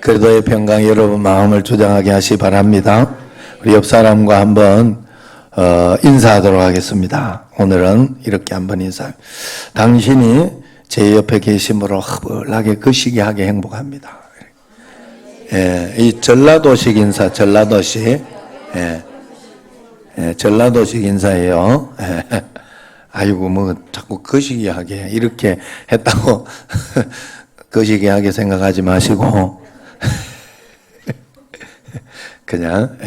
그리스도의 평강 여러분 마음을 주장하게 하시 바랍니다. 우리 옆 사람과 한번 인사하도록 하겠습니다. 오늘은 이렇게 한번 인사. 당신이 제 옆에 계심으로 허벌나게 거시기하게 행복합니다. 예, 이 전라도식 인사, 전라도식, 전라도식 인사예요. 아이고 뭐 자꾸 거시기하게 이렇게 했다고 거시기하게 생각하지 마시고 그냥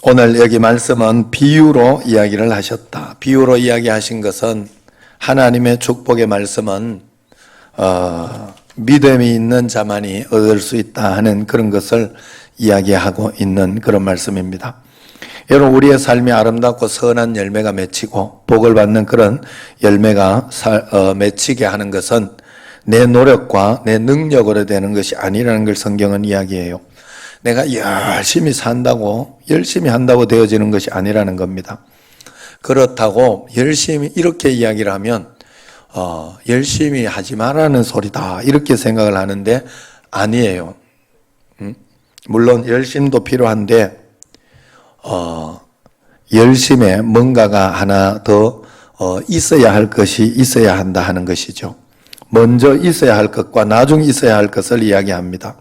오늘 여기 말씀은 비유로 이야기를 하셨다. 비유로 이야기하신 것은 하나님의 축복의 말씀은 믿음이 있는 자만이 얻을 수 있다 하는 그런 것을 이야기하고 있는 그런 말씀입니다. 여러분, 우리의 삶이 아름답고 선한 열매가 맺히고 복을 받는 그런 열매가 맺히게 하는 것은 내 노력과 내 능력으로 되는 것이 아니라는 걸 성경은 이야기해요. 내가 열심히 산다고 열심히 한다고 되어지는 것이 아니라는 겁니다. 그렇다고 열심히 이렇게 이야기를 하면 열심히 하지 말라는 소리다 이렇게 생각을 하는데 아니에요. 물론 열심도 필요한데 열심에 뭔가가 하나 더 있어야 할 것이 있어야 한다 하는 것이죠. 먼저 있어야 할 것과 나중에 있어야 할 것을 이야기합니다.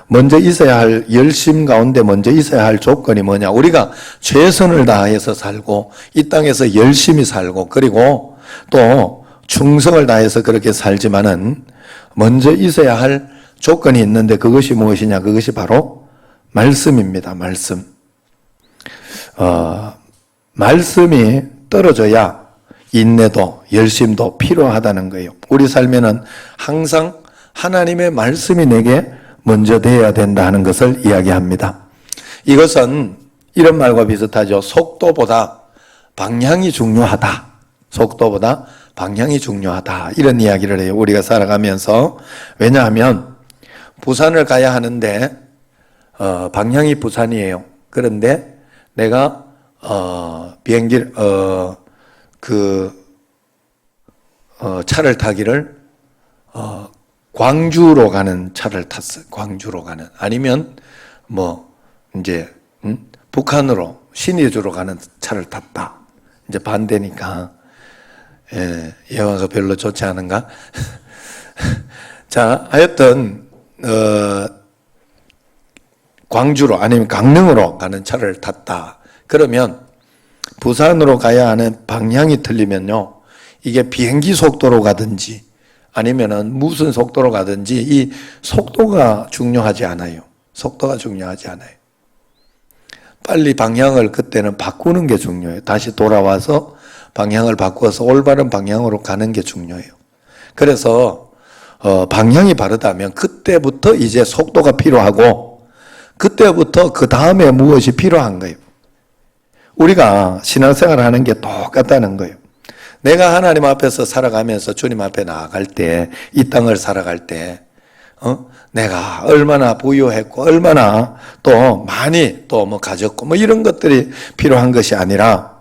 먼저 있어야 할 열심 가운데 먼저 있어야 할 조건이 뭐냐? 우리가 최선을 다해서 살고 이 땅에서 열심히 살고 그리고 또 충성을 다해서 그렇게 살지만은 먼저 있어야 할 조건이 있는데 그것이 무엇이냐? 그것이 바로 말씀입니다. 말씀. 말씀이 떨어져야 인내도 열심도 필요하다는 거예요. 우리 삶에는 항상 하나님의 말씀이 내게 먼저 돼야 된다 하는 것을 이야기합니다. 이것은 이런 말과 비슷하죠. 속도보다 방향이 중요하다. 속도보다 방향이 중요하다. 이런 이야기를 해요. 우리가 살아가면서. 왜냐하면 부산을 가야 하는데 방향이 부산이에요. 그런데 내가 비행기를 차를 타기를 광주로 가는 차를 탔어요. 광주로 가는. 아니면 이제 북한으로 신의주로 가는 차를 탔다. 이제 반대니까 영화가 별로 좋지 않은가? 자, 하여튼 광주로 아니면 강릉으로 가는 차를 탔다. 그러면 부산으로 가야 하는 방향이 틀리면요. 이게 비행기 속도로 가든지 아니면은 무슨 속도로 가든지 이 속도가 중요하지 않아요. 속도가 중요하지 않아요. 빨리 방향을 그때는 바꾸는 게 중요해요. 다시 돌아와서 방향을 바꾸어서 올바른 방향으로 가는 게 중요해요. 그래서 방향이 바르다면 그때부터 이제 속도가 필요하고 그때부터 그 다음에 무엇이 필요한 거예요. 우리가 신앙생활을 하는 게 똑같다는 거예요. 내가 하나님 앞에서 살아가면서 주님 앞에 나아갈 때, 이 땅을 살아갈 때, 내가 얼마나 부유했고, 얼마나 또 많이 또 가졌고, 이런 것들이 필요한 것이 아니라,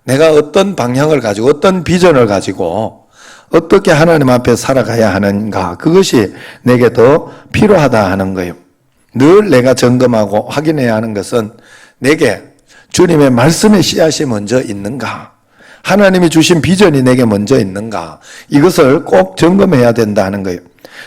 내가 어떤 방향을 가지고, 어떤 비전을 가지고, 어떻게 하나님 앞에 살아가야 하는가, 그것이 내게 더 필요하다 하는 거예요. 늘 내가 점검하고 확인해야 하는 것은 내게 주님의 말씀의 씨앗이 먼저 있는가, 하나님이 주신 비전이 내게 먼저 있는가, 이것을 꼭 점검해야 된다는 거예요.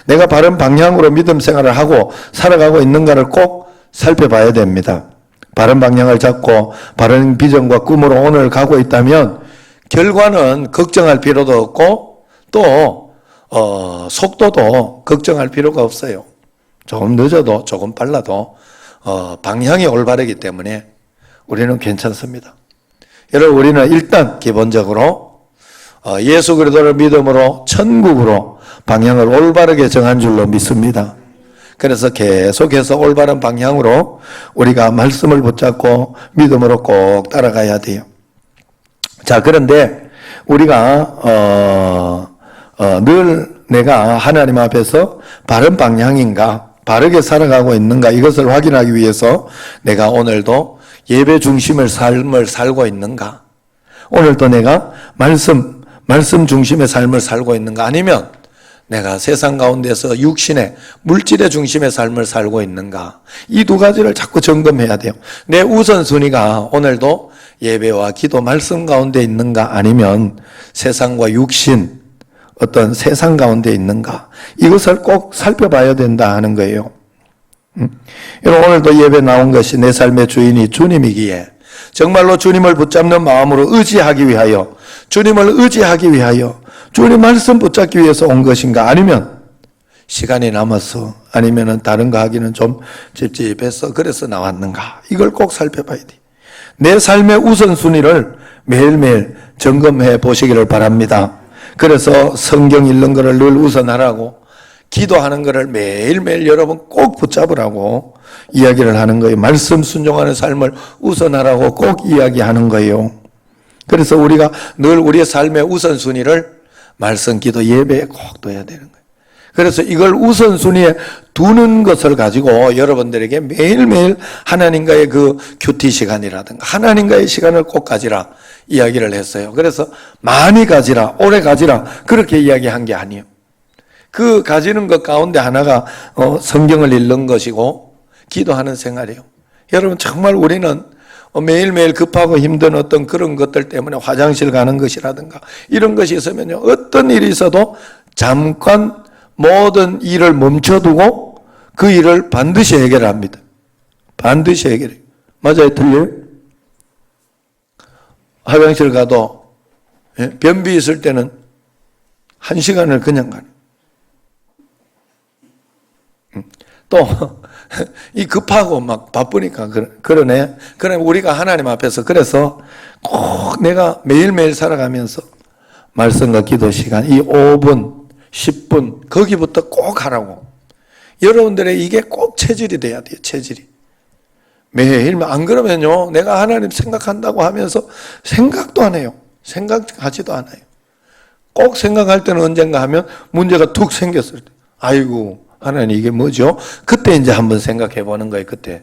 내가 바른 방향으로 믿음 생활을 하고 살아가고 있는가를 꼭 살펴봐야 됩니다. 바른 방향을 잡고 바른 비전과 꿈으로 오늘 가고 있다면 결과는 걱정할 필요도 없고 또 속도도 걱정할 필요가 없어요. 조금 늦어도 조금 빨라도 방향이 올바르기 때문에 우리는 괜찮습니다. 여러분, 우리는 일단 기본적으로 예수 그리스도를 믿음으로 천국으로 방향을 올바르게 정한 줄로 믿습니다. 그래서 계속해서 올바른 방향으로 우리가 말씀을 붙잡고 믿음으로 꼭 따라가야 돼요. 자, 그런데 우리가 늘 내가 하나님 앞에서 바른 방향인가, 바르게 살아가고 있는가, 이것을 확인하기 위해서 내가 오늘도 예배 중심을 삶을 살고 있는가, 오늘도 내가 말씀 중심의 삶을 살고 있는가? 아니면 내가 세상 가운데서 육신의 물질의 중심의 삶을 살고 있는가? 이 두 가지를 자꾸 점검해야 돼요. 내 우선순위가 오늘도 예배와 기도 말씀 가운데 있는가? 아니면 세상과 육신 어떤 세상 가운데 있는가? 이것을 꼭 살펴봐야 된다 하는 거예요. 여러분, 오늘도 예배 나온 것이 내 삶의 주인이 주님이기에 정말로 주님을 붙잡는 마음으로 의지하기 위하여, 주님을 의지하기 위하여 주님 말씀 붙잡기 위해서 온 것인가? 아니면 시간이 남아서, 아니면 다른 거 하기는 좀 찝찝해서 그래서 나왔는가? 이걸 꼭 살펴봐야 돼. 내 삶의 우선순위를 매일매일 점검해 보시기를 바랍니다. 그래서 성경 읽는 거를 늘 우선하라고, 기도하는 거를 매일매일 여러분 꼭 붙잡으라고 이야기를 하는 거예요. 말씀 순종하는 삶을 우선하라고 꼭 이야기하는 거예요. 그래서 우리가 늘 우리의 삶의 우선순위를 말씀, 기도, 예배에 꼭 둬야 되는 거예요. 그래서 이걸 우선순위에 두는 것을 가지고 여러분들에게 매일매일 하나님과의 그 큐티 시간이라든가 하나님과의 시간을 꼭 가지라 이야기를 했어요. 그래서 많이 가지라, 오래 가지라 그렇게 이야기한 게 아니에요. 그 가지는 것 가운데 하나가 성경을 읽는 것이고 기도하는 생활이에요. 여러분, 정말 우리는 매일매일 급하고 힘든 어떤 그런 것들 때문에 화장실 가는 것이라든가 이런 것이 있으면요, 어떤 일이 있어도 잠깐 모든 일을 멈춰두고 그 일을 반드시 해결합니다. 반드시 해결해요. 맞아요? 틀려요? 화장실 가도 변비 있을 때는 1시간을 그냥 가요. 또 이 급하고 막 바쁘니까 그러네. 그럼 우리가 하나님 앞에서 그래서 꼭 내가 매일매일 살아가면서 말씀과 기도 시간 이 5분, 10분 거기부터 꼭 하라고. 여러분들의 이게 꼭 체질이 돼야 돼요. 체질이. 매일 안 그러면요, 내가 하나님 생각한다고 하면서 생각도 안 해요. 생각하지도 않아요. 꼭 생각할 때는 언젠가 하면 문제가 툭 생겼을 때, 아이고 하나님 이게 뭐죠? 그때 이제 한번 생각해 보는 거예요. 그때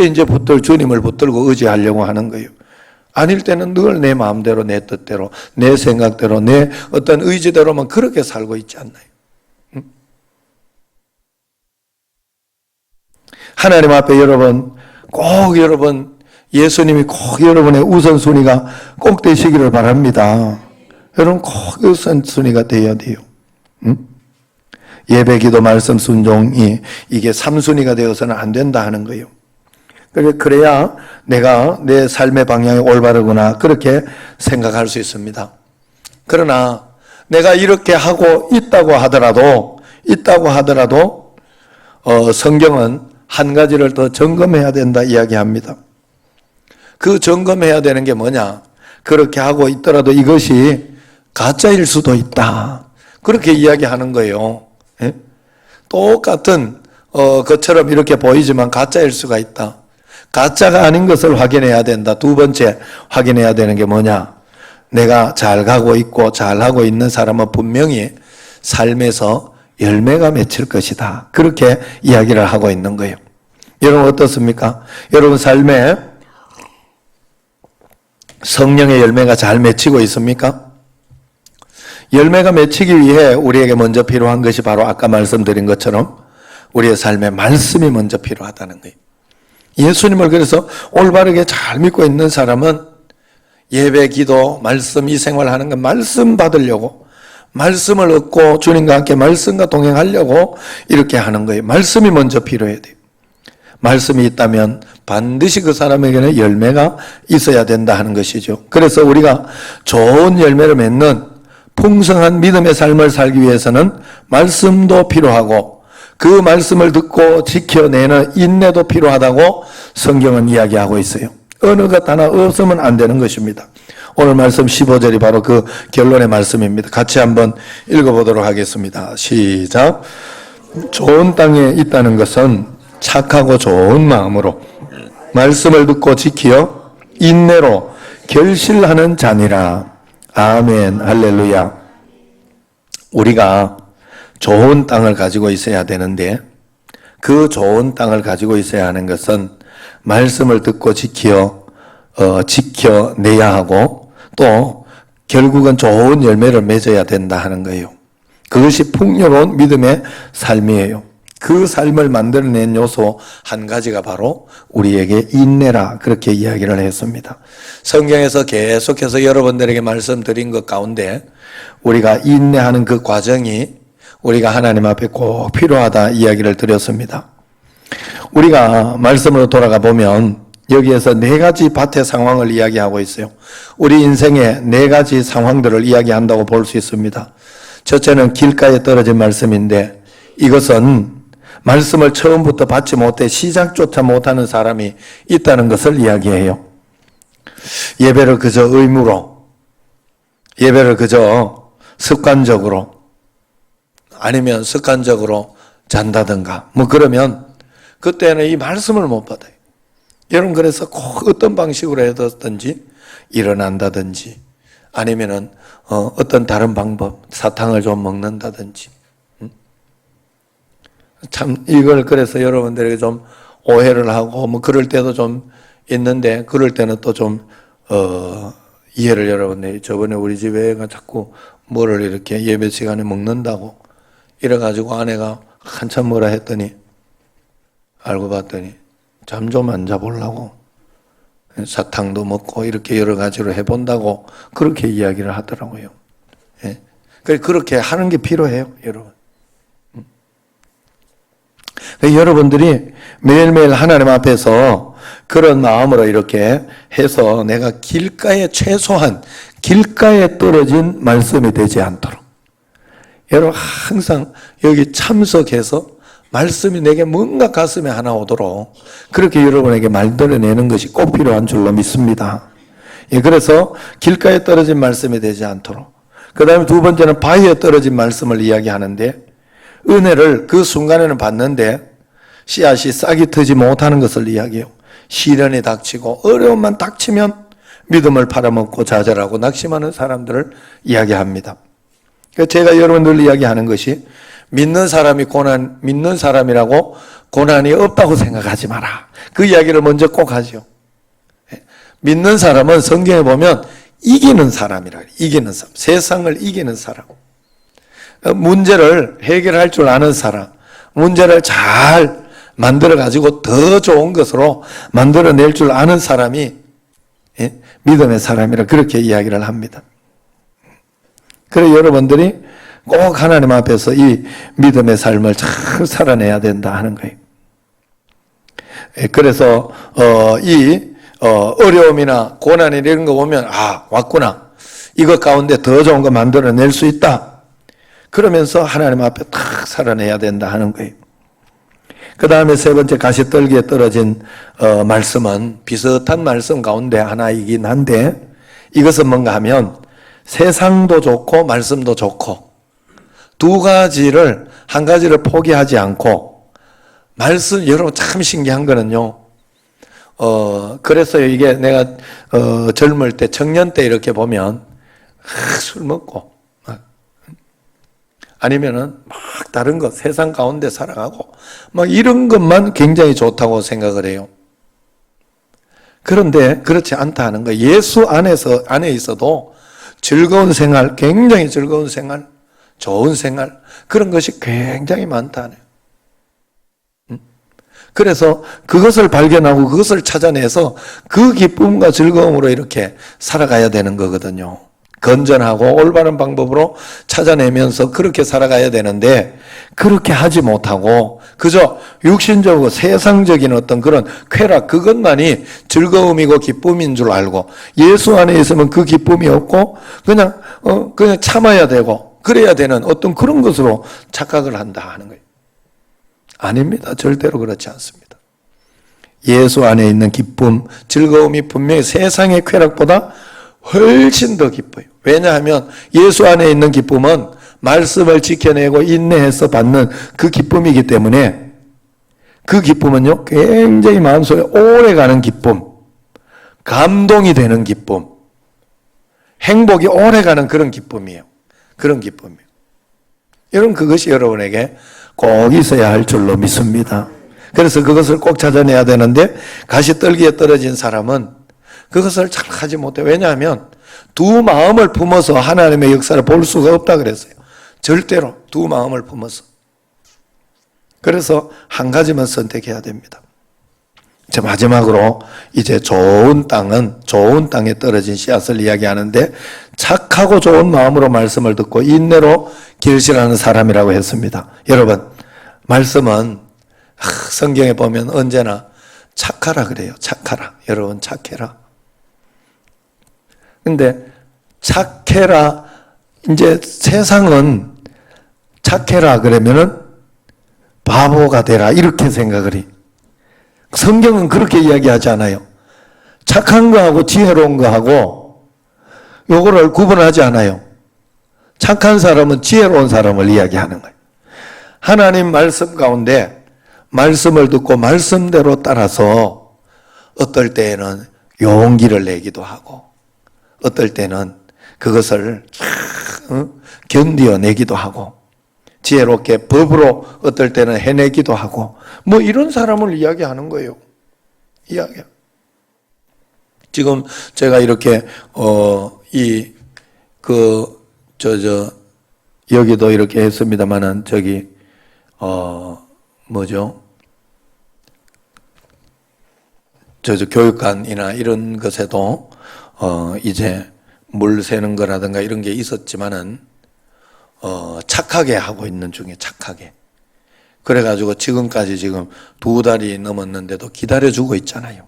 이제 주님을 붙들고 의지하려고 하는 거예요. 아닐 때는 늘 내 마음대로, 내 뜻대로, 내 생각대로, 내 어떤 의지대로만 그렇게 살고 있지 않나요? 하나님 앞에 여러분 예수님이 꼭 여러분의 우선순위가 꼭 되시기를 바랍니다. 여러분 꼭 우선순위가 돼야 돼요. 예배, 기도, 말씀, 순종이 이게 3순위가 되어서는 안 된다 하는 거예요. 그래야 내가 내 삶의 방향이 올바르구나 그렇게 생각할 수 있습니다. 그러나 내가 이렇게 하고 있다고 하더라도 성경은 한 가지를 더 점검해야 된다 이야기합니다. 그 점검해야 되는 게 뭐냐? 그렇게 하고 있더라도 이것이 가짜일 수도 있다. 그렇게 이야기하는 거예요. 예? 똑같은 것처럼 이렇게 보이지만 가짜일 수가 있다. 가짜가 아닌 것을 확인해야 된다. 두 번째 확인해야 되는 게 뭐냐? 내가 잘 가고 있고 잘하고 있는 사람은 분명히 삶에서 열매가 맺힐 것이다. 그렇게 이야기를 하고 있는 거예요. 여러분 어떻습니까? 여러분 삶에 성령의 열매가 잘 맺히고 있습니까? 열매가 맺히기 위해 우리에게 먼저 필요한 것이 바로 아까 말씀드린 것처럼 우리의 삶에 말씀이 먼저 필요하다는 거예요. 예수님을 그래서 올바르게 잘 믿고 있는 사람은 예배, 기도, 말씀 이 생활하는 건 말씀 받으려고, 말씀을 얻고 주님과 함께 말씀과 동행하려고 이렇게 하는 거예요. 말씀이 먼저 필요해야 돼요. 말씀이 있다면 반드시 그 사람에게는 열매가 있어야 된다 하는 것이죠. 그래서 우리가 좋은 열매를 맺는 풍성한 믿음의 삶을 살기 위해서는 말씀도 필요하고 그 말씀을 듣고 지켜내는 인내도 필요하다고 성경은 이야기하고 있어요. 어느 것 하나 없으면 안 되는 것입니다. 오늘 말씀 15절이 바로 그 결론의 말씀입니다. 같이 한번 읽어보도록 하겠습니다. 시작. 좋은 땅에 있다는 것은 착하고 좋은 마음으로 말씀을 듣고 지키어 인내로 결실하는 자니라. 아멘, 할렐루야. 우리가 좋은 땅을 가지고 있어야 되는데 그 좋은 땅을 가지고 있어야 하는 것은 말씀을 듣고 지켜내야 하고 또 결국은 좋은 열매를 맺어야 된다 하는 거예요. 그것이 풍요로운 믿음의 삶이에요. 그 삶을 만들어낸 요소 한 가지가 바로 우리에게 인내라, 그렇게 이야기를 했습니다. 성경에서 계속해서 여러분들에게 말씀드린 것 가운데 우리가 인내하는 그 과정이 우리가 하나님 앞에 꼭 필요하다 이야기를 드렸습니다. 우리가 말씀으로 돌아가 보면 여기에서 네 가지 밭의 상황을 이야기하고 있어요. 우리 인생의 네 가지 상황들을 이야기한다고 볼 수 있습니다. 첫째는 길가에 떨어진 말씀인데, 이것은 말씀을 처음부터 받지 못해 시작조차 못하는 사람이 있다는 것을 이야기해요. 예배를 그저 의무로, 예배를 그저 습관적으로, 아니면 습관적으로 잔다든가 그러면 그때는 이 말씀을 못 받아요. 여러분, 그래서 꼭 어떤 방식으로 해뒀든지 일어난다든지 아니면은 어떤 다른 방법, 사탕을 좀 먹는다든지. 참 이걸 그래서 여러분들에게 좀 오해를 하고 그럴 때도 좀 있는데, 그럴 때는 또 좀 이해를 여러분들이, 저번에 우리 집에 애가 자꾸 뭐를 이렇게 예배 시간에 먹는다고 이래가지고 아내가 한참 뭐라 했더니 알고 봤더니 잠 좀 안 자보려고 사탕도 먹고 이렇게 여러 가지로 해본다고 그렇게 이야기를 하더라고요. 예. 그렇게 하는 게 필요해요, 여러분. 여러분들이 매일매일 하나님 앞에서 그런 마음으로 이렇게 해서 내가 길가에, 최소한 길가에 떨어진 말씀이 되지 않도록, 여러분 항상 여기 참석해서 말씀이 내게 뭔가 가슴에 하나 오도록 그렇게 여러분에게 만들어내는 것이 꼭 필요한 줄로 믿습니다. 예, 그래서 길가에 떨어진 말씀이 되지 않도록. 그 다음에 두 번째는 바위에 떨어진 말씀을 이야기하는데, 은혜를 그 순간에는 받는데 씨앗이 싹이 트지 못하는 것을 이야기해요. 시련이 닥치고 어려움만 닥치면 믿음을 팔아먹고 좌절하고 낙심하는 사람들을 이야기합니다. 제가 여러분들 이야기하는 것이, 믿는 사람이 믿는 사람이라고 고난이 없다고 생각하지 마라, 그 이야기를 먼저 꼭 하죠. 믿는 사람은 성경에 보면 이기는 사람이라, 이기는 사람, 세상을 이기는 사람, 문제를 해결할 줄 아는 사람, 문제를 잘 만들어 가지고 더 좋은 것으로 만들어낼 줄 아는 사람이 믿음의 사람이라, 그렇게 이야기를 합니다. 그래서 여러분들이 꼭 하나님 앞에서 이 믿음의 삶을 잘 살아내야 된다 하는 거예요. 그래서 어려움이나 고난 이런 거 보면 왔구나, 이것 가운데 더 좋은 거 만들어낼 수 있다, 그러면서 하나님 앞에 탁 살아내야 된다 하는 거예요. 그 다음에 세 번째, 가시떨기에 떨어진 말씀은 비슷한 말씀 가운데 하나이긴 한데, 이것은 뭔가 하면 세상도 좋고 말씀도 좋고 두 가지를, 한 가지를 포기하지 않고 말씀, 여러분 참 신기한 거는요, 그래서 이게 내가 젊을 때, 청년 때 이렇게 보면 술 먹고 아니면은 막 다른 것, 세상 가운데 살아가고 막 이런 것만 굉장히 좋다고 생각을 해요. 그런데 그렇지 않다 하는 거예요. 예수 안에 있어도 즐거운 생활, 굉장히 즐거운 생활, 좋은 생활, 그런 것이 굉장히 많다네요. 그래서 그것을 발견하고 그것을 찾아내서 그 기쁨과 즐거움으로 이렇게 살아가야 되는 거거든요. 건전하고 올바른 방법으로 찾아내면서 그렇게 살아가야 되는데, 그렇게 하지 못하고 그저 육신적이고 세상적인 어떤 그런 쾌락, 그것만이 즐거움이고 기쁨인 줄 알고 예수 안에 있으면 그 기쁨이 없고 그냥 참아야 되고 그래야 되는 어떤 그런 것으로 착각을 한다 하는 거예요. 아닙니다. 절대로 그렇지 않습니다. 예수 안에 있는 기쁨, 즐거움이 분명히 세상의 쾌락보다 훨씬 더 기뻐요. 왜냐하면 예수 안에 있는 기쁨은 말씀을 지켜내고 인내해서 받는 그 기쁨이기 때문에, 그 기쁨은요 굉장히 마음속에 오래가는 기쁨, 감동이 되는 기쁨, 행복이 오래가는 그런 기쁨이에요. 그런 기쁨이에요. 여러분, 그것이 여러분에게 꼭 있어야 할 줄로 믿습니다. 그래서 그것을 꼭 찾아내야 되는데, 가시떨기에 떨어진 사람은 그것을 잘 하지 못해요. 왜냐하면 두 마음을 품어서 하나님의 역사를 볼 수가 없다 그랬어요. 절대로 두 마음을 품어서. 그래서 한 가지만 선택해야 됩니다. 이제 마지막으로 이제 좋은 땅에 떨어진 씨앗을 이야기하는데 착하고 좋은 마음으로 말씀을 듣고 인내로 결실하는 사람이라고 했습니다. 여러분, 말씀은 성경에 보면 언제나 착하라 그래요. 착하라. 여러분, 착해라. 근데 착해라, 이제 세상은 착해라 그러면은 바보가 되라 이렇게 생각을 해. 성경은 그렇게 이야기하지 않아요. 착한 거하고 지혜로운 거하고 요거를 구분하지 않아요. 착한 사람은 지혜로운 사람을 이야기하는 거예요. 하나님 말씀 가운데 말씀을 듣고 말씀대로 따라서 어떨 때에는 용기를 내기도 하고 어떨 때는 그것을 견뎌내기도 하고 지혜롭게 법으로 어떨 때는 해내기도 하고 뭐 이런 사람을 이야기하는 거예요. 지금 제가 이렇게 여기도 이렇게 했습니다만은 교육관이나 이런 것에도 이제 물 새는 거라든가 이런 게 있었지만은 착하게 하고 있는 중에 착하게. 그래가지고 지금까지 지금 2달이 넘었는데도 기다려주고 있잖아요.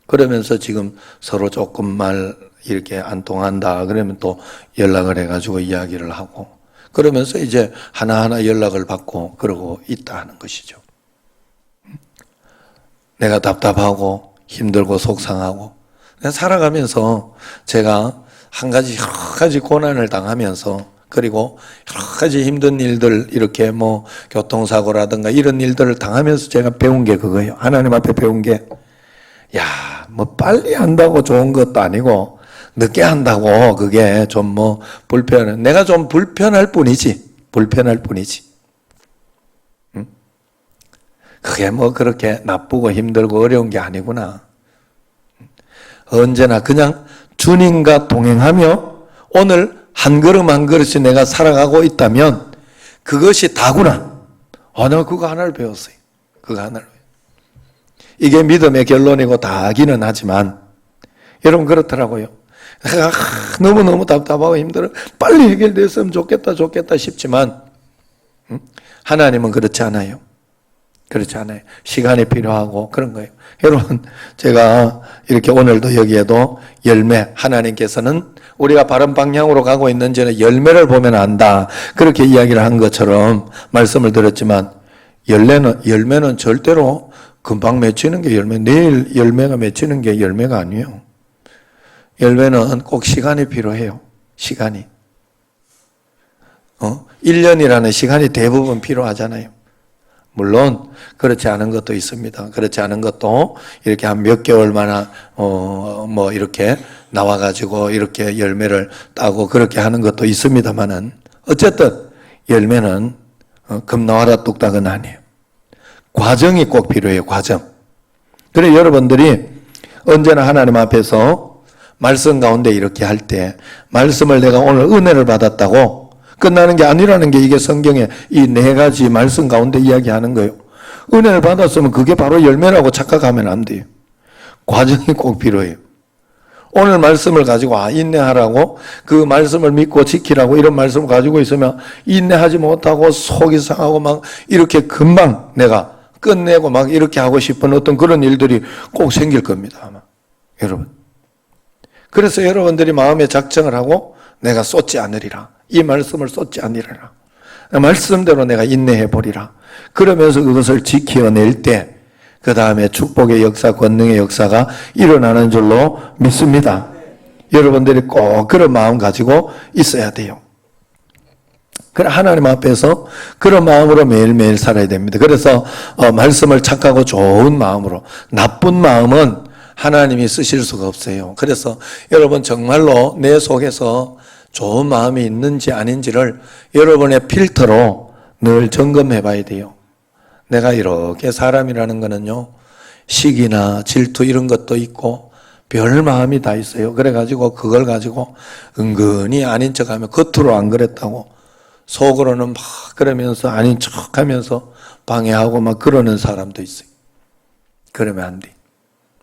그러면서 지금 서로 조금 말 이렇게 안 통한다 그러면 또 연락을 해가지고 이야기를 하고 그러면서 이제 하나하나 연락을 받고 그러고 있다 하는 것이죠. 내가 답답하고 힘들고 속상하고 살아가면서 제가 여러 가지 고난을 당하면서 그리고 여러 가지 힘든 일들 이렇게 뭐 교통사고라든가 이런 일들을 당하면서 제가 배운 게 그거예요. 하나님 앞에 배운 게 뭐 빨리 한다고 좋은 것도 아니고 늦게 한다고 그게 좀 뭐 불편해. 내가 좀 불편할 뿐이지. 응? 그게 뭐 그렇게 나쁘고 힘들고 어려운 게 아니구나. 언제나 그냥 주님과 동행하며 오늘 한 걸음 한 걸음씩 내가 살아가고 있다면 그것이 다구나. 내가 그거 하나를 배웠어요. 이게 믿음의 결론이고 다기는 하지만 여러분 그렇더라고요. 내가 너무너무 답답하고 힘들어. 빨리 해결됐으면 좋겠다 싶지만 하나님은 그렇지 않아요. 시간이 필요하고 그런 거예요. 여러분, 제가 이렇게 오늘도 여기에도 열매, 하나님께서는 우리가 바른 방향으로 가고 있는지는 열매를 보면 안다. 그렇게 이야기를 한 것처럼 말씀을 드렸지만 열매는 절대로 금방 맺히는 게 내일 열매가 맺히는 게 열매가 아니에요. 열매는 꼭 시간이 필요해요. 시간이. 1년이라는 시간이 대부분 필요하잖아요. 물론 그렇지 않은 것도 있습니다. 그렇지 않은 것도 이렇게 한 몇 개월마나 뭐 이렇게 나와가지고 이렇게 열매를 따고 그렇게 하는 것도 있습니다만은 어쨌든 열매는 금 나와라 뚝딱은 아니에요. 과정이 꼭 필요해요. 과정. 그래 여러분들이 언제나 하나님 앞에서 말씀 가운데 이렇게 할 때 말씀을 내가 오늘 은혜를 받았다고 끝나는 게 아니라는 게 이게 성경에 이 4가지 말씀 가운데 이야기하는 거예요. 은혜를 받았으면 그게 바로 열매라고 착각하면 안 돼요. 과정이 꼭 필요해요. 오늘 말씀을 가지고 인내하라고 그 말씀을 믿고 지키라고 이런 말씀을 가지고 있으면 인내하지 못하고 속이 상하고 막 이렇게 금방 내가 끝내고 막 이렇게 하고 싶은 어떤 그런 일들이 꼭 생길 겁니다. 아마 여러분. 그래서 여러분들이 마음에 작정을 하고 내가 쏟지 않으리라. 이 말씀을 쏟지 않으리라. 말씀대로 내가 인내해 보리라. 그러면서 그것을 지켜낼 때 그 다음에 축복의 역사, 권능의 역사가 일어나는 줄로 믿습니다. 여러분들이 꼭 그런 마음 가지고 있어야 돼요. 그래 하나님 앞에서 그런 마음으로 매일매일 살아야 됩니다. 그래서 말씀을 착하고 좋은 마음으로, 나쁜 마음은 하나님이 쓰실 수가 없어요. 그래서 여러분 정말로 내 속에서 좋은 마음이 있는지 아닌지를 여러분의 필터로 늘 점검해 봐야 돼요. 내가 이렇게 사람이라는 거는요, 시기나 질투 이런 것도 있고 별 마음이 다 있어요. 그래가지고 그걸 가지고 은근히 아닌 척하면 겉으로 안 그랬다고 속으로는 막 그러면서 아닌 척하면서 방해하고 막 그러는 사람도 있어요. 그러면 안 돼.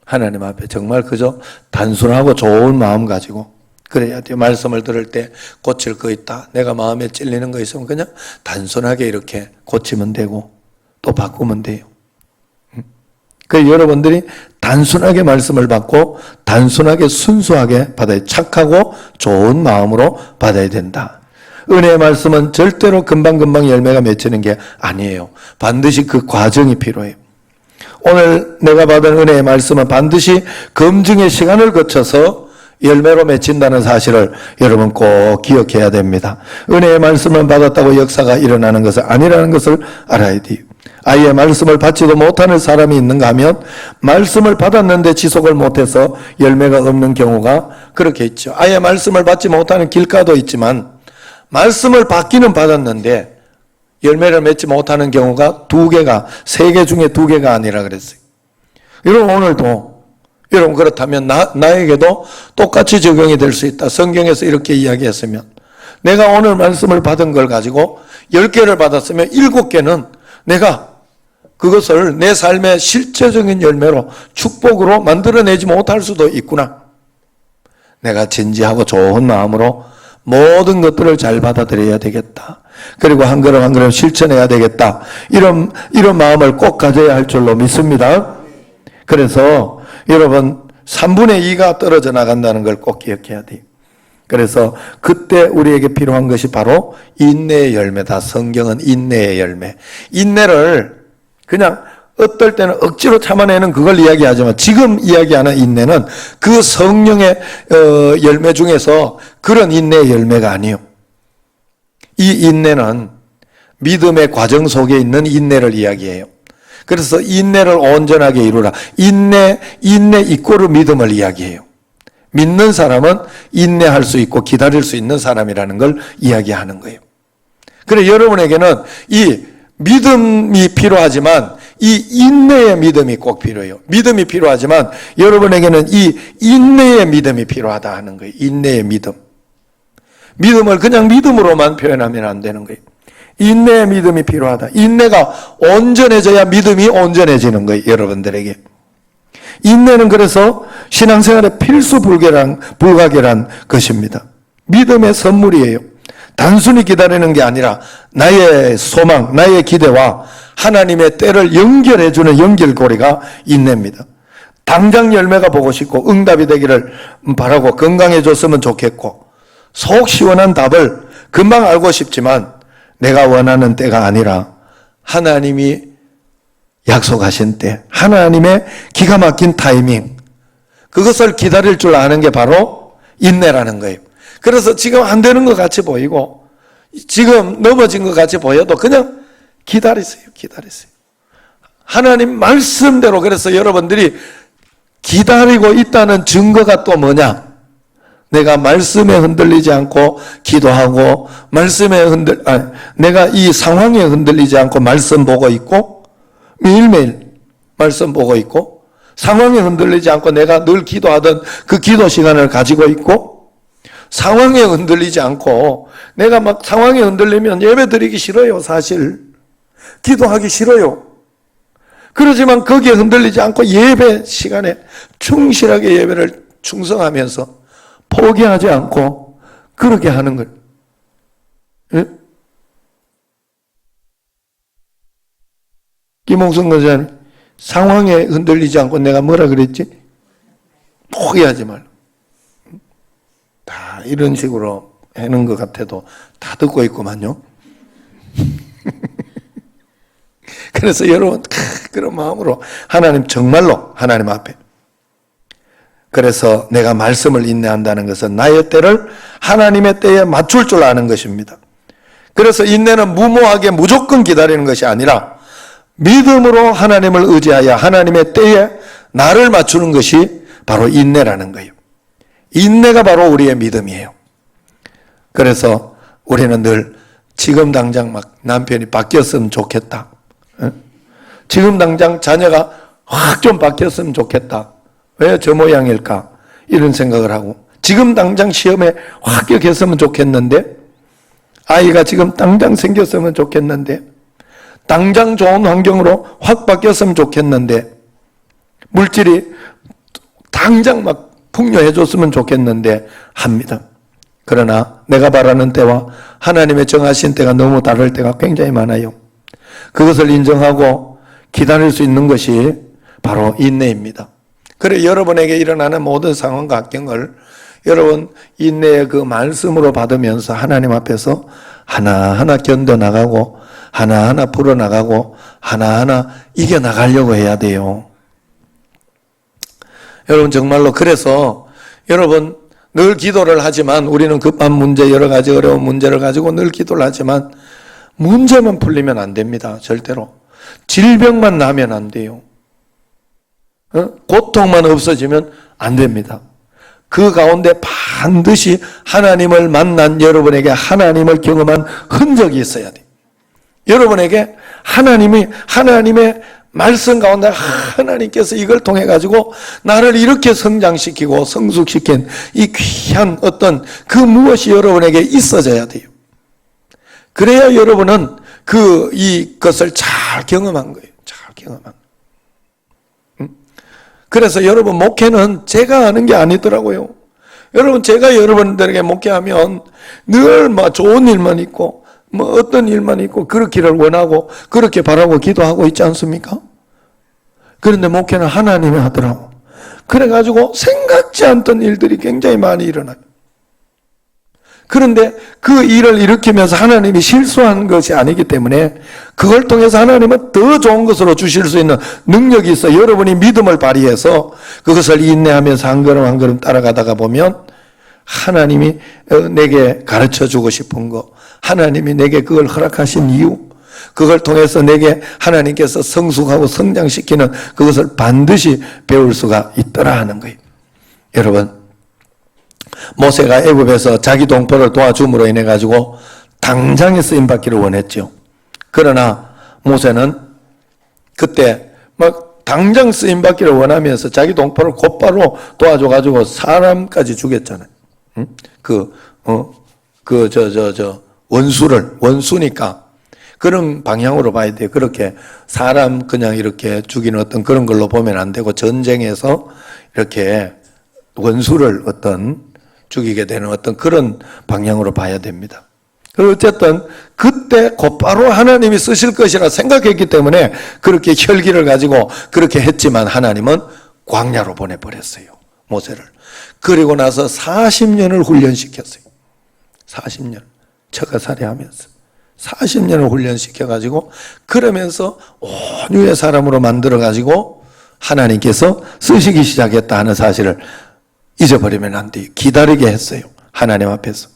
하나님 앞에 정말 그저 단순하고 좋은 마음 가지고 그래야 돼요. 말씀을 들을 때 고칠 거 있다, 내가 마음에 찔리는 거 있으면 그냥 단순하게 이렇게 고치면 되고 또 바꾸면 돼요. 그래서 여러분들이 단순하게 말씀을 받고 단순하게 순수하게 받아야, 착하고 좋은 마음으로 받아야 된다. 은혜의 말씀은 절대로 금방금방 열매가 맺히는 게 아니에요. 반드시 그 과정이 필요해요. 오늘 내가 받은 은혜의 말씀은 반드시 검증의 시간을 거쳐서 열매로 맺힌다는 사실을 여러분 꼭 기억해야 됩니다. 은혜의 말씀을 받았다고 역사가 일어나는 것은 아니라는 것을 알아야 돼요. 아예 말씀을 받지도 못하는 사람이 있는가 하면 말씀을 받았는데 지속을 못해서 열매가 없는 경우가 그렇게 있죠. 아예 말씀을 받지 못하는 길가도 있지만 말씀을 받기는 받았는데 열매를 맺지 못하는 경우가 2개가, 3개 중에 2개가 아니라 그랬어요. 여러분 오늘도 여러분 그렇다면 나에게도 똑같이 적용이 될 수 있다. 성경에서 이렇게 이야기했으면 내가 오늘 말씀을 받은 걸 가지고 10개를 받았으면 7개는 내가 그것을 내 삶의 실제적인 열매로 축복으로 만들어내지 못할 수도 있구나. 내가 진지하고 좋은 마음으로 모든 것들을 잘 받아들여야 되겠다. 그리고 한 걸음 한 걸음 실천해야 되겠다. 이런 마음을 꼭 가져야 할 줄로 믿습니다. 그래서 여러분 3분의 2가 떨어져 나간다는 걸 꼭 기억해야 돼요. 그래서 그때 우리에게 필요한 것이 바로 인내의 열매다. 성경은 인내의 열매. 인내를 그냥 어떨 때는 억지로 참아내는 그걸 이야기하지만 지금 이야기하는 인내는 그 성령의 열매 중에서 그런 인내의 열매가 아니에요. 이 인내는 믿음의 과정 속에 있는 인내를 이야기해요. 그래서 인내를 온전하게 이루라. 인내 이꼬르 믿음을 이야기해요. 믿는 사람은 인내할 수 있고 기다릴 수 있는 사람이라는 걸 이야기하는 거예요. 그래 여러분에게는 이 믿음이 필요하지만 이 인내의 믿음이 꼭 필요해요. 믿음이 필요하지만 여러분에게는 이 인내의 믿음이 필요하다 하는 거예요. 인내의 믿음. 믿음을 그냥 믿음으로만 표현하면 안 되는 거예요. 인내의 믿음이 필요하다. 인내가 온전해져야 믿음이 온전해지는 거예요. 여러분들에게. 인내는 그래서 신앙생활의 필수 불가결한 것입니다. 믿음의 선물이에요. 단순히 기다리는 게 아니라 나의 소망, 나의 기대와 하나님의 때를 연결해주는 연결고리가 인내입니다. 당장 열매가 보고 싶고 응답이 되기를 바라고 건강해졌으면 좋겠고 속 시원한 답을 금방 알고 싶지만 내가 원하는 때가 아니라 하나님이 약속하신 때, 하나님의 기가 막힌 타이밍, 그것을 기다릴 줄 아는 게 바로 인내라는 거예요. 그래서 지금 안 되는 것 같이 보이고 지금 넘어진 것 같이 보여도 그냥 기다리세요. 하나님 말씀대로. 그래서 여러분들이 기다리고 있다는 증거가 또 뭐냐? 내가 말씀에 흔들리지 않고 기도하고 내가 이 상황에 흔들리지 않고 말씀 보고 있고 매일매일 말씀 보고 있고 상황에 흔들리지 않고 내가 늘 기도하던 그 기도 시간을 가지고 있고 상황에 흔들리지 않고 내가 막 상황에 흔들리면 예배 드리기 싫어요. 사실 기도하기 싫어요. 그러지만 거기에 흔들리지 않고 예배 시간에 충실하게 예배를 충성하면서 포기하지 않고 그렇게 하는 거예요. 예? 김홍성 권사님 상황에 흔들리지 않고 내가 뭐라 그랬지? 포기하지 말라. 다 이런 식으로 하는 것 같아도 다 듣고 있구만요. 그래서 여러분 그런 마음으로 하나님 정말로 하나님 앞에 그래서 내가 말씀을 인내한다는 것은 나의 때를 하나님의 때에 맞출 줄 아는 것입니다. 그래서 인내는 무모하게 무조건 기다리는 것이 아니라 믿음으로 하나님을 의지하여 하나님의 때에 나를 맞추는 것이 바로 인내라는 거예요. 인내가 바로 우리의 믿음이에요. 그래서 우리는 늘 지금 당장 막 남편이 바뀌었으면 좋겠다. 지금 당장 자녀가 확 좀 바뀌었으면 좋겠다. 왜 저 모양일까? 이런 생각을 하고, 지금 당장 시험에 합격했으면 좋겠는데, 아이가 지금 당장 생겼으면 좋겠는데, 당장 좋은 환경으로 확 바뀌었으면 좋겠는데, 물질이 당장 막 풍요해 줬으면 좋겠는데 합니다. 그러나 내가 바라는 때와 하나님의 정하신 때가 너무 다를 때가 굉장히 많아요. 그것을 인정하고 기다릴 수 있는 것이 바로 인내입니다. 그래 여러분에게 일어나는 모든 상황과 환경을 여러분 인내의 그 말씀으로 받으면서 하나님 앞에서 하나하나 견뎌나가고 하나하나 풀어나가고 하나하나 이겨나가려고 해야 돼요. 여러분 정말로 그래서 여러분 늘 기도를 하지만 우리는 급한 문제 여러 가지 어려운 문제를 가지고 늘 기도를 하지만 문제만 풀리면 안 됩니다. 절대로. 질병만 나면 안 돼요. 고통만 없어지면 안 됩니다. 그 가운데 반드시 하나님을 만난 여러분에게 하나님을 경험한 흔적이 있어야 돼요. 여러분에게 하나님의 말씀 가운데 하나님께서 이걸 통해 가지고 나를 이렇게 성장시키고 성숙시킨 이 귀한 어떤 그 무엇이 여러분에게 있어져야 돼요. 그래야 여러분은 이것을 잘 경험한 거예요. 잘 경험한 거예요. 그래서 여러분 목회는 제가 하는 게 아니더라고요. 여러분 제가 여러분들에게 목회하면 늘 좋은 일만 있고 어떤 일만 있고 그렇기를 원하고 그렇게 바라고 기도하고 있지 않습니까? 그런데 목회는 하나님이 하더라고. 그래가지고 생각지 않던 일들이 굉장히 많이 일어나요. 그런데 그 일을 일으키면서 하나님이 실수한 것이 아니기 때문에 그걸 통해서 하나님은 더 좋은 것으로 주실 수 있는 능력이 있어. 여러분이 믿음을 발휘해서 그것을 인내하면서 한 걸음 한 걸음 따라가다가 보면 하나님이 내게 가르쳐 주고 싶은 거, 하나님이 내게 그걸 허락하신 이유, 그걸 통해서 내게 하나님께서 성숙하고 성장시키는 그것을 반드시 배울 수가 있더라 하는 거예요. 여러분, 모세가 애굽에서 자기 동포를 도와줌으로 인해 가지고 당장에 쓰임 받기를 원했죠. 그러나 모세는 그때 당장 쓰임 받기를 원하면서 자기 동포를 곧바로 도와줘 가지고 사람까지 죽였잖아요. 원수니까 그런 방향으로 봐야 돼요. 그렇게 사람 그냥 이렇게 죽이는 어떤 그런 걸로 보면 안 되고 전쟁에서 이렇게 원수를 죽이게 되는 어떤 그런 방향으로 봐야 됩니다. 어쨌든 그때 곧바로 하나님이 쓰실 것이라 생각했기 때문에 그렇게 혈기를 가지고 그렇게 했지만 하나님은 광야로 보내버렸어요. 모세를. 그리고 나서 40년을 훈련시켰어요. 40년. 처가살이하면서 40년을 훈련시켜가지고 그러면서 온유의 사람으로 만들어가지고 하나님께서 쓰시기 시작했다 하는 사실을 잊어버리면 안 돼요. 기다리게 했어요. 하나님 앞에서.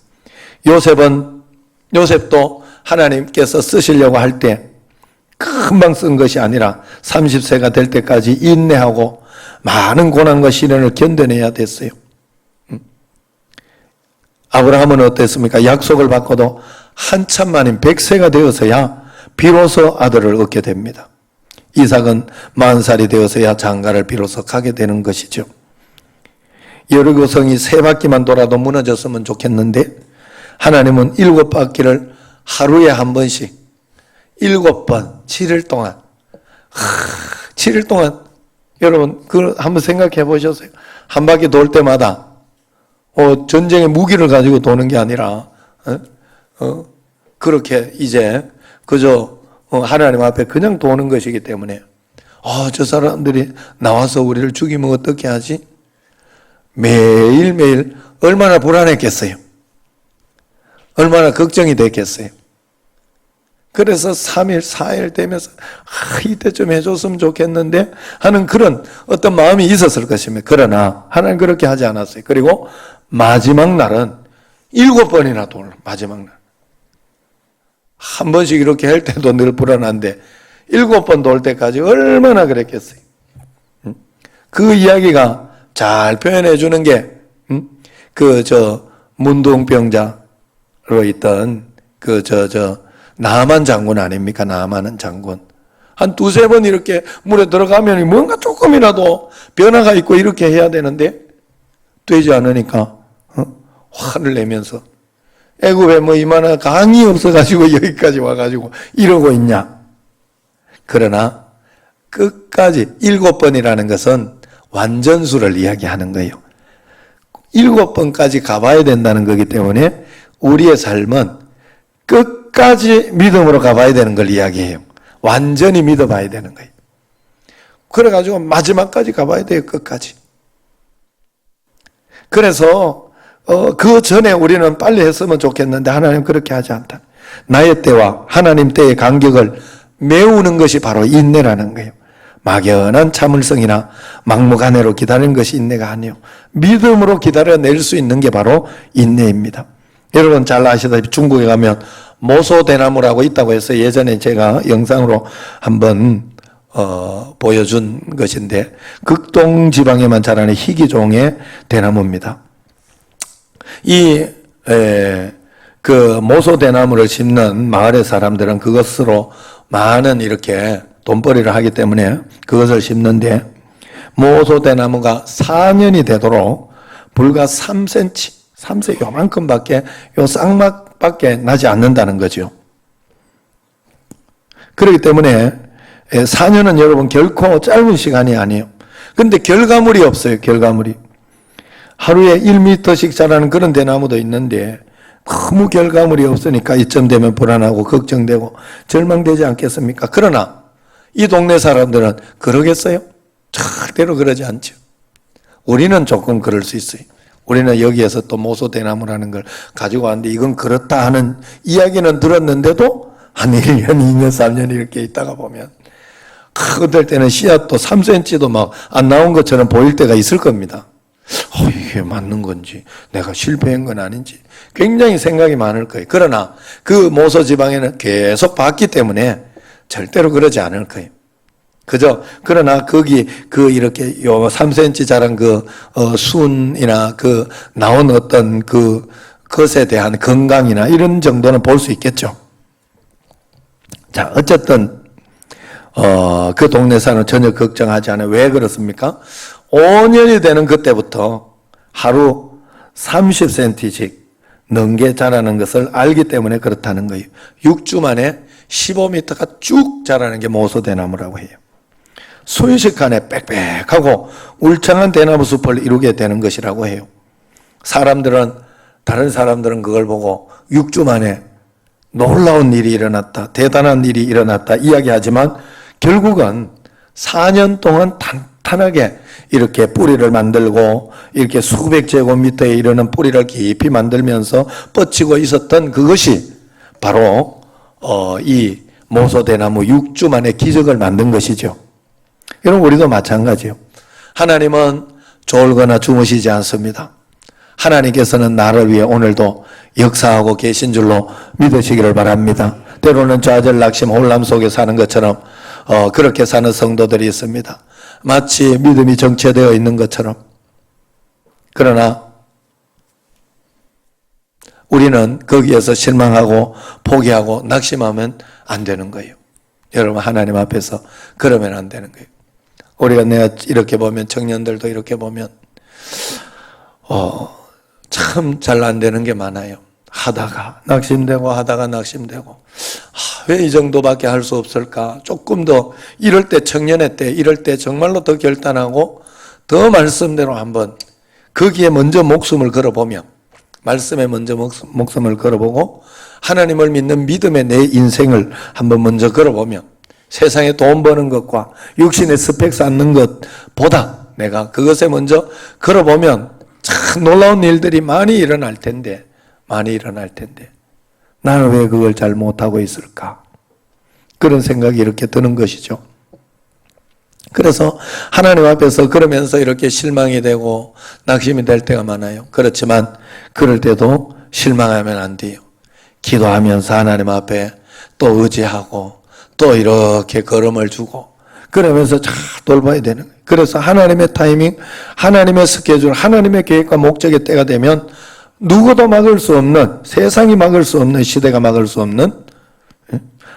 요셉도 하나님께서 쓰시려고 할 때 금방 쓴 것이 아니라 30세가 될 때까지 인내하고 많은 고난과 시련을 견뎌내야 됐어요. 아브라함은 어땠습니까? 약속을 받고도 한참 만인 100세가 되어서야 비로소 아들을 얻게 됩니다. 이삭은 40살이 되어서야 장가를 비로소 가게 되는 것이죠. 여리고성이 3바퀴만 돌아도 무너졌으면 좋겠는데 하나님은 7바퀴를 하루에 한 번씩 7번 7일 동안 7일 동안 여러분 그걸 한번 생각해 보셨어요? 한 바퀴 돌 때마다 전쟁의 무기를 가지고 도는 게 아니라 그렇게 이제 그저 하나님 앞에 그냥 도는 것이기 때문에 저 사람들이 나와서 우리를 죽이면 어떻게 하지? 매일매일 얼마나 불안했겠어요. 얼마나 걱정이 됐겠어요. 그래서 3일, 4일 되면서 이때쯤 해줬으면 좋겠는데 하는 그런 어떤 마음이 있었을 것입니다. 그러나 하나님 그렇게 하지 않았어요. 그리고 마지막 날은 7번이나 돌 마지막 날. 한 번씩 이렇게 할 때도 늘 불안한데 7번 돌 때까지 얼마나 그랬겠어요. 그 이야기가 잘 표현해 주는 게 문둥병자로 있던 나아만 장군 아닙니까? 나아만은 장군. 한 2-3번 이렇게 물에 들어가면 뭔가 조금이라도 변화가 있고 이렇게 해야 되는데 되지 않으니까 화를 내면서 애굽에 뭐 이만한 강이 없어가지고 여기까지 와가지고 이러고 있냐. 그러나 끝까지 7번이라는 것은 완전수를 이야기하는 거예요. 7번까지 가봐야 된다는 거기 때문에 우리의 삶은 끝까지 믿음으로 가봐야 되는 걸 이야기해요. 완전히 믿어봐야 되는 거예요. 그래가지고 마지막까지 가봐야 돼요. 끝까지. 그래서 그 전에 우리는 빨리 했으면 좋겠는데 하나님 그렇게 하지 않다. 나의 때와 하나님 때의 간격을 메우는 것이 바로 인내라는 거예요. 막연한 참을성이나 막무가내로 기다리는 것이 인내가 아니에요. 믿음으로 기다려낼 수 있는 게 바로 인내입니다. 여러분 잘 아시다시피 중국에 가면 모소대나무라고 있다고 해서 예전에 제가 영상으로 한번 보여준 것인데 극동 지방에만 자라는 희귀종의 대나무입니다. 그 모소대나무를 심는 마을의 사람들은 그것으로 많은 이렇게 돈벌이를 하기 때문에 그것을 심는데 모소대나무가 4년이 되도록 불과 3cm 요만큼밖에 요 쌍막밖에 나지 않는다는 거죠. 그렇기 때문에 4년은 여러분 결코 짧은 시간이 아니에요. 그런데 결과물이 없어요. 결과물이. 하루에 1m씩 자라는 그런 대나무도 있는데 너무 결과물이 없으니까 이쯤 되면 불안하고 걱정되고 절망되지 않겠습니까? 그러나 이 동네 사람들은 그러겠어요? 절대로 그러지 않죠. 우리는 조금 그럴 수 있어요. 우리는 여기에서 또 모소대나무라는 걸 가지고 왔는데 이건 그렇다 하는 이야기는 들었는데도 한 1년, 2년, 3년 이렇게 있다가 보면 어떨 때는 씨앗도 3cm도 막 안 나온 것처럼 보일 때가 있을 겁니다. 이게 맞는 건지 내가 실패한 건 아닌지 굉장히 생각이 많을 거예요. 그러나 그 모소 지방에는 계속 봤기 때문에 절대로 그러지 않을 거예요. 그죠? 그러나 거기 이렇게 요 3cm 자란 순이나 나온 어떤 것에 대한 건강이나 이런 정도는 볼 수 있겠죠. 자, 어쨌든 그 동네 사람은 전혀 걱정하지 않아요. 왜 그렇습니까? 5년이 되는 그때부터 하루 30cm씩 넘게 자라는 것을 알기 때문에 그렇다는 거예요. 6주 만에 15m가 쭉 자라는 게 모소대나무라고 해요. 순식간에 빽빽하고 울창한 대나무 숲을 이루게 되는 것이라고 해요. 다른 사람들은 그걸 보고 6주 만에 놀라운 일이 일어났다, 대단한 일이 일어났다 이야기하지만 결국은 4년 동안 탄탄하게 이렇게 뿌리를 만들고 이렇게 수백 제곱미터에 이르는 뿌리를 깊이 만들면서 뻗치고 있었던 그것이 바로 이 모소대나무 6주 만에 기적을 만든 것이죠. 여러분 우리도 마찬가지요. 하나님은 졸거나 주무시지 않습니다. 하나님께서는 나를 위해 오늘도 역사하고 계신 줄로 믿으시기를 바랍니다. 때로는 좌절, 낙심, 혼람 속에 사는 것처럼 그렇게 사는 성도들이 있습니다. 마치 믿음이 정체되어 있는 것처럼. 그러나 우리는 거기에서 실망하고 포기하고 낙심하면 안 되는 거예요. 여러분 하나님 앞에서 그러면 안 되는 거예요. 우리가 내가 이렇게 보면 청년들도 이렇게 보면 참 잘 안 되는 게 많아요. 하다가 낙심되고 하다가 낙심되고 왜 이 정도밖에 할 수 없을까? 조금 더 이럴 때 청년의 때 이럴 때 정말로 더 결단하고 더 말씀대로 한번 거기에 먼저 목숨을 걸어보면 말씀에 먼저 목숨을 걸어보고 하나님을 믿는 믿음의 내 인생을 한번 먼저 걸어보면 세상에 돈 버는 것과 육신의 스펙 쌓는 것보다 내가 그것에 먼저 걸어보면 참 놀라운 일들이 많이 일어날 텐데 나는 왜 그걸 잘 못하고 있을까? 그런 생각이 이렇게 드는 것이죠. 그래서 하나님 앞에서 그러면서 이렇게 실망이 되고 낙심이 될 때가 많아요. 그렇지만 그럴 때도 실망하면 안 돼요. 기도하면서 하나님 앞에 또 의지하고 또 이렇게 걸음을 주고 그러면서 잘 돌봐야 되는 거예요. 그래서 하나님의 타이밍, 하나님의 스케줄, 하나님의 계획과 목적의 때가 되면 누구도 막을 수 없는, 세상이 막을 수 없는, 시대가 막을 수 없는,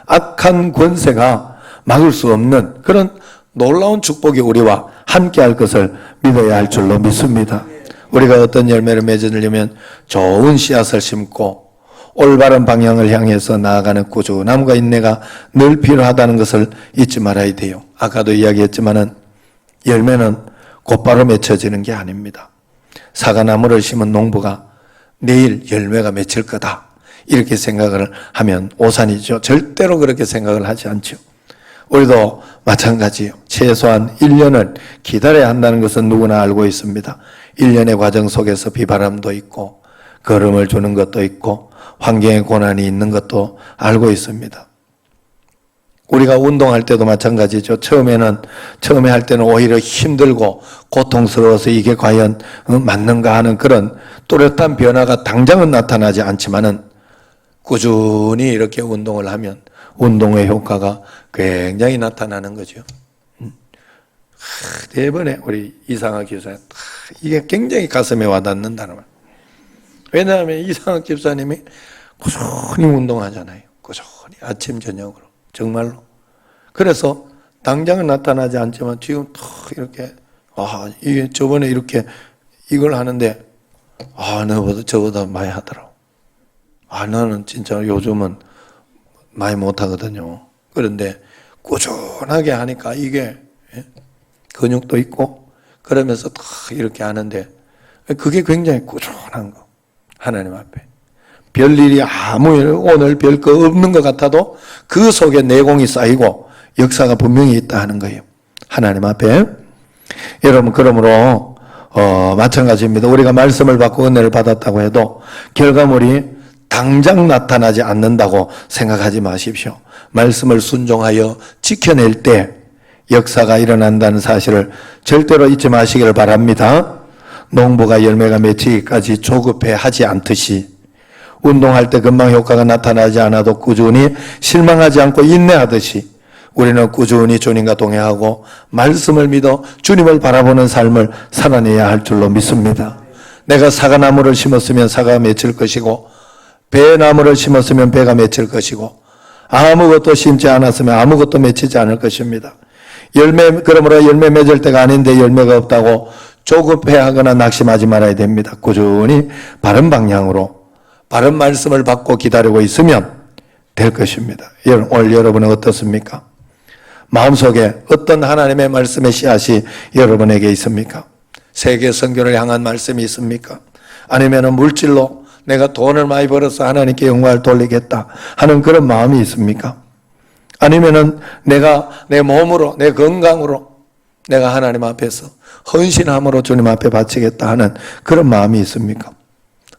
악한 권세가 막을 수 없는 그런 놀라운 축복이 우리와 함께 할 것을 믿어야 할 줄로 믿습니다. 우리가 어떤 열매를 맺으려면 좋은 씨앗을 심고 올바른 방향을 향해서 나아가는 꾸준함과 인내가 늘 필요하다는 것을 잊지 말아야 돼요. 아까도 이야기했지만은 열매는 곧바로 맺혀지는 게 아닙니다. 사과나무를 심은 농부가 내일 열매가 맺힐 거다 이렇게 생각을 하면 오산이죠. 절대로 그렇게 생각을 하지 않죠. 우리도 마찬가지예요. 최소한 1년을 기다려야 한다는 것은 누구나 알고 있습니다. 1년의 과정 속에서 비바람도 있고 걸음을 주는 것도 있고 환경의 고난이 있는 것도 알고 있습니다. 우리가 운동할 때도 마찬가지죠. 처음에 할 때는 오히려 힘들고 고통스러워서 이게 과연 맞는가 하는 그런 뚜렷한 변화가 당장은 나타나지 않지만은 꾸준히 이렇게 운동을 하면 운동의 효과가 굉장히 나타나는 거죠. 대번에 우리 이상학 집사님 이게 굉장히 가슴에 와닿는다는 말. 왜냐하면 이상학 집사님이 꾸준히 운동하잖아요. 꾸준히 아침 저녁으로 정말로. 그래서 당장은 나타나지 않지만 지금 탁 이렇게 이게 저번에 이렇게 이걸 하는데 너보다 저보다 많이 하더라고. 나는 진짜 요즘은 많이 못하거든요. 그런데 꾸준하게 하니까 이게 근육도 있고 그러면서 다 이렇게 하는데 그게 굉장히 꾸준한 거. 하나님 앞에. 별일이 오늘 별 거 없는 것 같아도 그 속에 내공이 쌓이고 역사가 분명히 있다 하는 거예요. 하나님 앞에. 여러분 그러므로 마찬가지입니다. 우리가 말씀을 받고 은혜를 받았다고 해도 결과물이 당장 나타나지 않는다고 생각하지 마십시오. 말씀을 순종하여 지켜낼 때 역사가 일어난다는 사실을 절대로 잊지 마시기를 바랍니다. 농부가 열매가 맺히기까지 조급해하지 않듯이 운동할 때 금방 효과가 나타나지 않아도 꾸준히 실망하지 않고 인내하듯이 우리는 꾸준히 주님과 동행하고 말씀을 믿어 주님을 바라보는 삶을 살아내야 할 줄로 믿습니다. 내가 사과나무를 심었으면 사과가 맺힐 것이고 배나무를 심었으면 배가 맺힐 것이고 아무것도 심지 않았으면 아무것도 맺히지 않을 것입니다. 그러므로 열매 맺을 때가 아닌데 열매가 없다고 조급해하거나 낙심하지 말아야 됩니다. 꾸준히 바른 방향으로 바른 말씀을 받고 기다리고 있으면 될 것입니다. 오늘 여러분은 어떻습니까? 마음속에 어떤 하나님의 말씀의 씨앗이 여러분에게 있습니까? 세계 선교를 향한 말씀이 있습니까? 아니면 물질로 내가 돈을 많이 벌어서 하나님께 영광을 돌리겠다 하는 그런 마음이 있습니까? 아니면은 내가 내 몸으로, 내 건강으로 내가 하나님 앞에서 헌신함으로 주님 앞에 바치겠다 하는 그런 마음이 있습니까?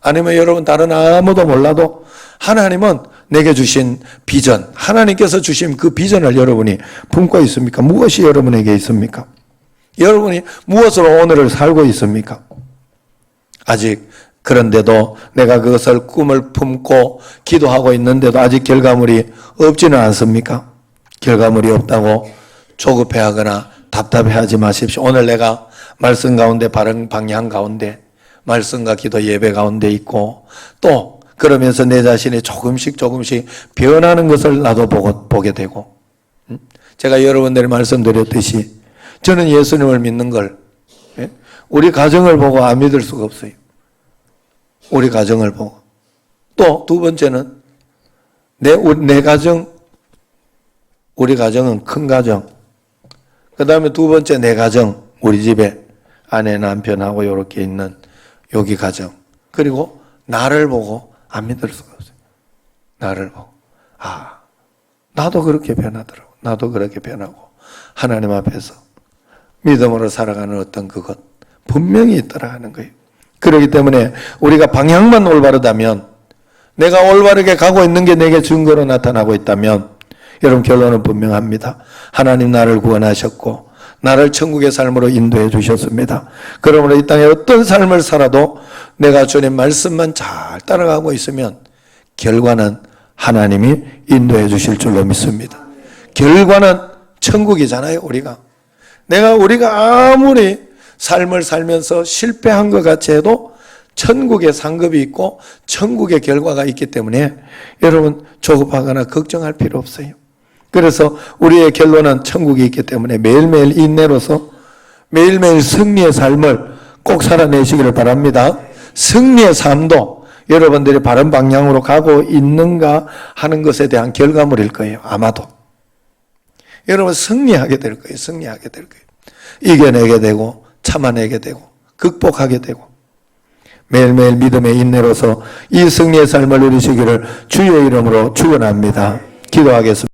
아니면 여러분 다른 아무도 몰라도 하나님은 내게 주신 비전, 하나님께서 주신 그 비전을 여러분이 품고 있습니까? 무엇이 여러분에게 있습니까? 여러분이 무엇으로 오늘을 살고 있습니까? 아직 그런데도 내가 그것을 꿈을 품고 기도하고 있는데도 아직 결과물이 없지는 않습니까? 결과물이 없다고 조급해하거나 답답해하지 마십시오. 오늘 내가 말씀 가운데 바른 방향 가운데 말씀과 기도 예배 가운데 있고 또 그러면서 내 자신이 조금씩 변하는 것을 나도 보게 되고 제가 여러분들이 말씀드렸듯이 저는 예수님을 믿는 걸 우리 가정을 보고 안 믿을 수가 없어요. 우리 가정을 보고 또 두 번째는 내 가정 우리 가정은 큰 가정 그 다음에 두 번째 내 가정 우리 집에 아내 남편하고 이렇게 있는 여기 가정 그리고 나를 보고 안 믿을 수가 없어요. 나를 보고 나도 그렇게 변하더라고. 나도 그렇게 변하고 하나님 앞에서 믿음으로 살아가는 어떤 그것 분명히 있더라 하는 거예요. 그렇기 때문에 우리가 방향만 올바르다면 내가 올바르게 가고 있는 게 내게 증거로 나타나고 있다면 여러분 결론은 분명합니다. 하나님 나를 구원하셨고 나를 천국의 삶으로 인도해 주셨습니다. 그러므로 이 땅에 어떤 삶을 살아도 내가 주님 말씀만 잘 따라가고 있으면 결과는 하나님이 인도해 주실 줄로 믿습니다. 결과는 천국이잖아요. 우리가 아무리 삶을 살면서 실패한 것 같이 해도 천국의 상급이 있고 천국의 결과가 있기 때문에 여러분 조급하거나 걱정할 필요 없어요. 그래서 우리의 결론은 천국이 있기 때문에 매일매일 인내로서 매일매일 승리의 삶을 꼭 살아내시기를 바랍니다. 승리의 삶도 여러분들이 바른 방향으로 가고 있는가 하는 것에 대한 결과물일 거예요. 아마도. 여러분 승리하게 될 거예요. 승리하게 될 거예요. 이겨내게 되고 참아내게 되고 극복하게 되고 매일매일 믿음의 인내로서 이 승리의 삶을 누리시기를 주의 이름으로 축원합니다. 기도하겠습니다.